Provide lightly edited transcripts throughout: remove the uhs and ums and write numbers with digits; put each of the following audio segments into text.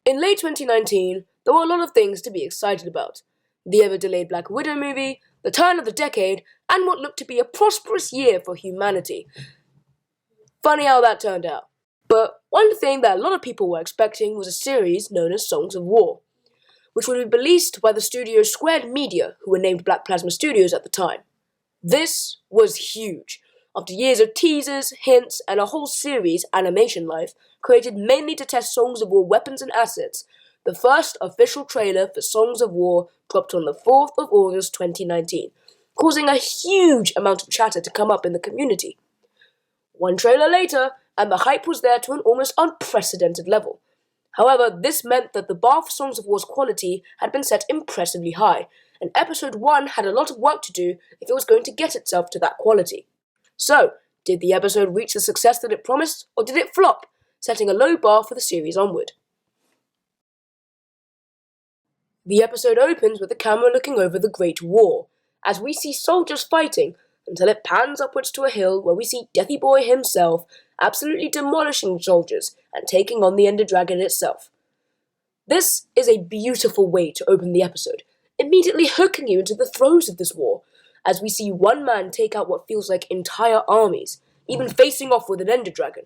In late 2019, there were a lot of things to be excited about. The ever-delayed Black Widow movie, the turn of the decade, and what looked to be a prosperous year for humanity. Funny how that turned out. But one thing that a lot of people were expecting was a series known as Songs of War, which would be released by the studio Squared Media, who were named Black Plasma Studios at the time. This was huge. After years of teasers, hints, and a whole series, Animation Life, created mainly to test Songs of War weapons and assets, the first official trailer for Songs of War dropped on the 4th of August 2019, causing a huge amount of chatter to come up in the community. One trailer later, and the hype was there to an almost unprecedented level. However, this meant that the bar for Songs of War's quality had been set impressively high, and Episode 1 had a lot of work to do if it was going to get itself to that quality. So, did the episode reach the success that it promised, or did it flop, setting a low bar for the series onward? The episode opens with the camera looking over the Great War, as we see soldiers fighting, until it pans upwards to a hill where we see Deathy Boy himself absolutely demolishing soldiers and taking on the Ender Dragon itself. This is a beautiful way to open the episode, immediately hooking you into the throes of this war, as we see one man take out what feels like entire armies, even facing off with an Ender Dragon.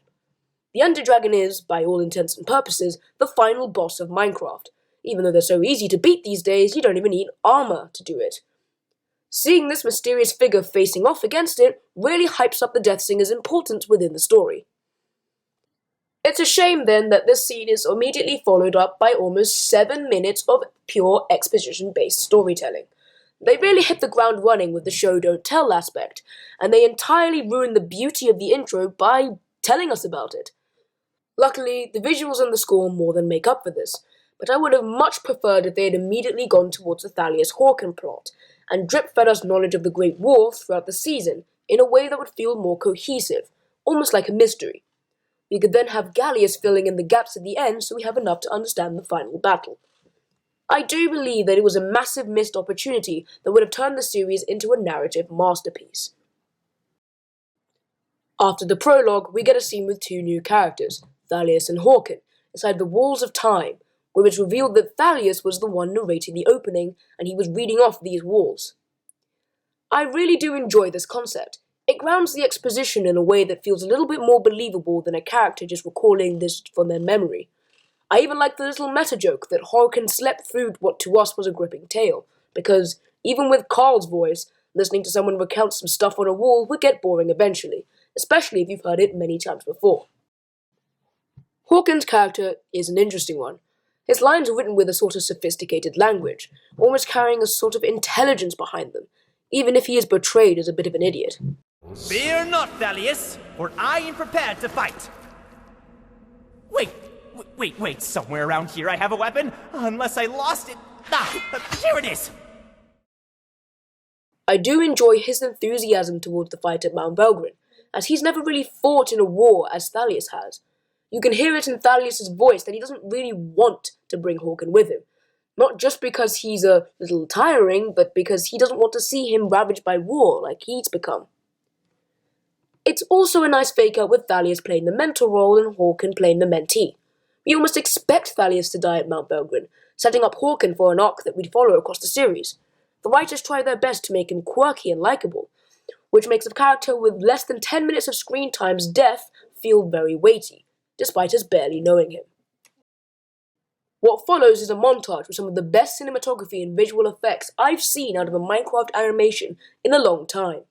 The Ender Dragon is, by all intents and purposes, the final boss of Minecraft. Even though they're so easy to beat these days, you don't even need armor to do it. Seeing this mysterious figure facing off against it really hypes up the Death Singer's importance within the story. It's a shame then that this scene is immediately followed up by almost 7 minutes of pure exposition-based storytelling. They really hit the ground running with the show don't tell aspect, and they entirely ruin the beauty of the intro by telling us about it. Luckily, the visuals and the score more than make up for this, but I would have much preferred if they had immediately gone towards the Thalius-Hawken plot, and drip-fed us knowledge of the Great War throughout the season in a way that would feel more cohesive, almost like a mystery. We could then have Gallius filling in the gaps at the end so we have enough to understand the final battle. I do believe that it was a massive missed opportunity that would have turned the series into a narrative masterpiece. After the prologue, we get a scene with 2 new characters, Thalius and Hawken, inside the Walls of Time, where it's revealed that Thalius was the one narrating the opening, and he was reading off these walls. I really do enjoy this concept. It grounds the exposition in a way that feels a little bit more believable than a character just recalling this from their memory. I even like the little meta-joke that Hawken slept through what to us was a gripping tale, because, even with Carl's voice, listening to someone recount some stuff on a wall would get boring eventually, especially if you've heard it many times before. Hawken's character is an interesting one. His lines are written with a sort of sophisticated language, almost carrying a sort of intelligence behind them, even if he is portrayed as a bit of an idiot. Fear not, Thalius, for I am prepared to fight. Wait, somewhere around here I have a weapon, unless I lost it. Here it is! I do enjoy his enthusiasm towards the fight at Mount Belgrin, as he's never really fought in a war as Thalius has. You can hear it in Thalius' voice that he doesn't really want to bring Hawken with him. Not just because he's a little tiring, but because he doesn't want to see him ravaged by war like he's become. It's also a nice fake-out with Thalius playing the mentor role and Hawken playing the mentee. We almost expect Thalius to die at Mount Belgrin, setting up Hawken for an arc that we'd follow across the series. The writers try their best to make him quirky and likable, which makes a character with less than 10 minutes of screen time's death feel very weighty, despite us barely knowing him. What follows is a montage with some of the best cinematography and visual effects I've seen out of a Minecraft animation in a long time.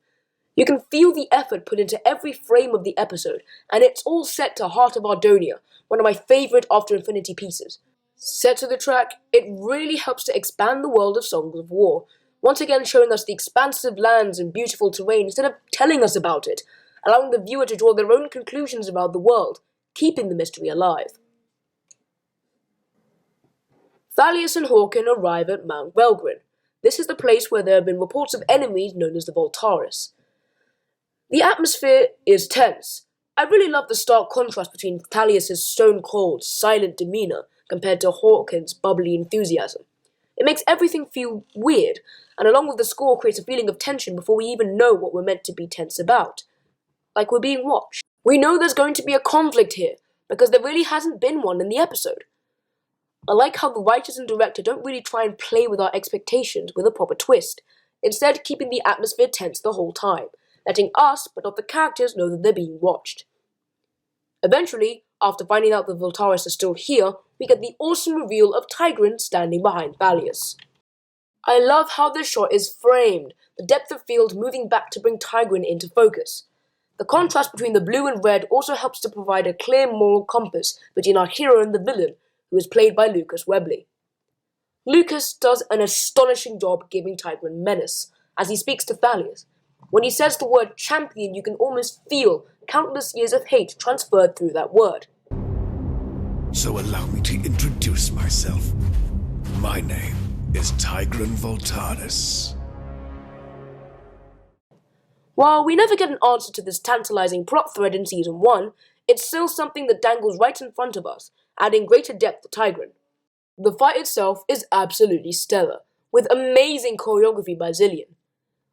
You can feel the effort put into every frame of the episode, and it's all set to Heart of Ardonia, one of my favourite After Infinity pieces. Set to the track, it really helps to expand the world of Songs of War, once again showing us the expansive lands and beautiful terrain instead of telling us about it, allowing the viewer to draw their own conclusions about the world, keeping the mystery alive. Thalius and Hawken arrive at Mount Belgrin. This is the place where there have been reports of enemies known as the Voltaris. The atmosphere is tense. I really love the stark contrast between Thalius' stone-cold, silent demeanour compared to Hawken's bubbly enthusiasm. It makes everything feel weird, and along with the score creates a feeling of tension before we even know what we're meant to be tense about. Like we're being watched. We know there's going to be a conflict here, because there really hasn't been one in the episode. I like how the writers and director don't really try and play with our expectations with a proper twist, instead keeping the atmosphere tense the whole time, letting us, but not the characters, know that they're being watched. Eventually, after finding out the Voltaris are still here, we get the awesome reveal of Tigran standing behind Thalius. I love how this shot is framed, the depth of field moving back to bring Tigran into focus. The contrast between the blue and red also helps to provide a clear moral compass between our hero and the villain, who is played by Lucas Webley. Lucas does an astonishing job giving Tigran menace, as he speaks to Thalius. When he says the word champion, you can almost feel countless years of hate transferred through that word. So allow me to introduce myself. My name is Tigran Voltaris. While we never get an answer to this tantalizing plot thread in Season 1, it's still something that dangles right in front of us, adding greater depth to Tigran. The fight itself is absolutely stellar, with amazing choreography by Zillion,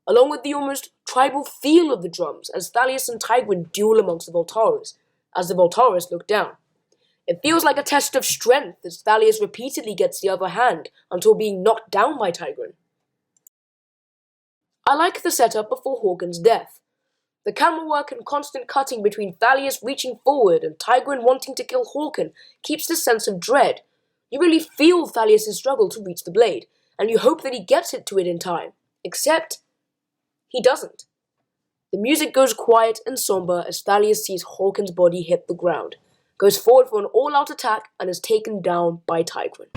along with the almost tribal feel of the drums as Thalius and Tigran duel amongst the Voltaris, as the Voltaris look down. It feels like a test of strength as Thalius repeatedly gets the upper hand until being knocked down by Tigran. I like the setup before Hawken's death. The camera work and constant cutting between Thalius reaching forward and Tigran wanting to kill Hawken keeps this sense of dread. You really feel Thalius' struggle to reach the blade, and you hope that he gets it to it in time. Except, he doesn't. The music goes quiet and somber as Thalius sees Hawken's body hit the ground, goes forward for an all-out attack, and is taken down by Tigran.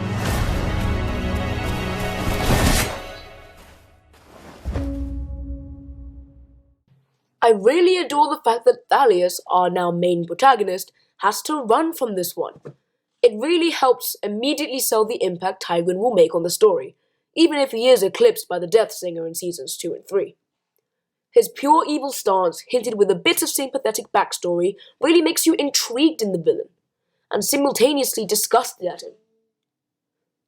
I really adore the fact that Thalius, our now main protagonist, has to run from this one. It really helps immediately sell the impact Tigran will make on the story, even if he is eclipsed by the Death Singer in Seasons 2 and 3. His pure evil stance, hinted with a bit of sympathetic backstory, really makes you intrigued in the villain, and simultaneously disgusted at him.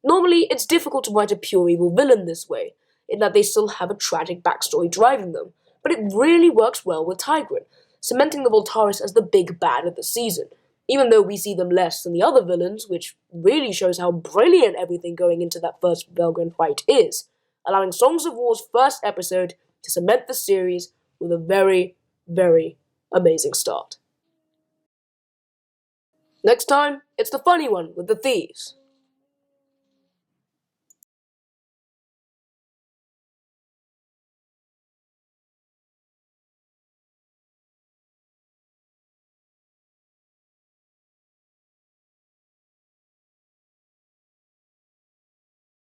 Normally, it's difficult to write a pure evil villain this way, in that they still have a tragic backstory driving them, but it really works well with Tigran, cementing the Voltaris as the big bad of the season, even though we see them less than the other villains, which really shows how brilliant everything going into that first Belgran fight is, allowing Songs of War's first episode to cement the series with a very, very amazing start. Next time, it's the funny one with the thieves.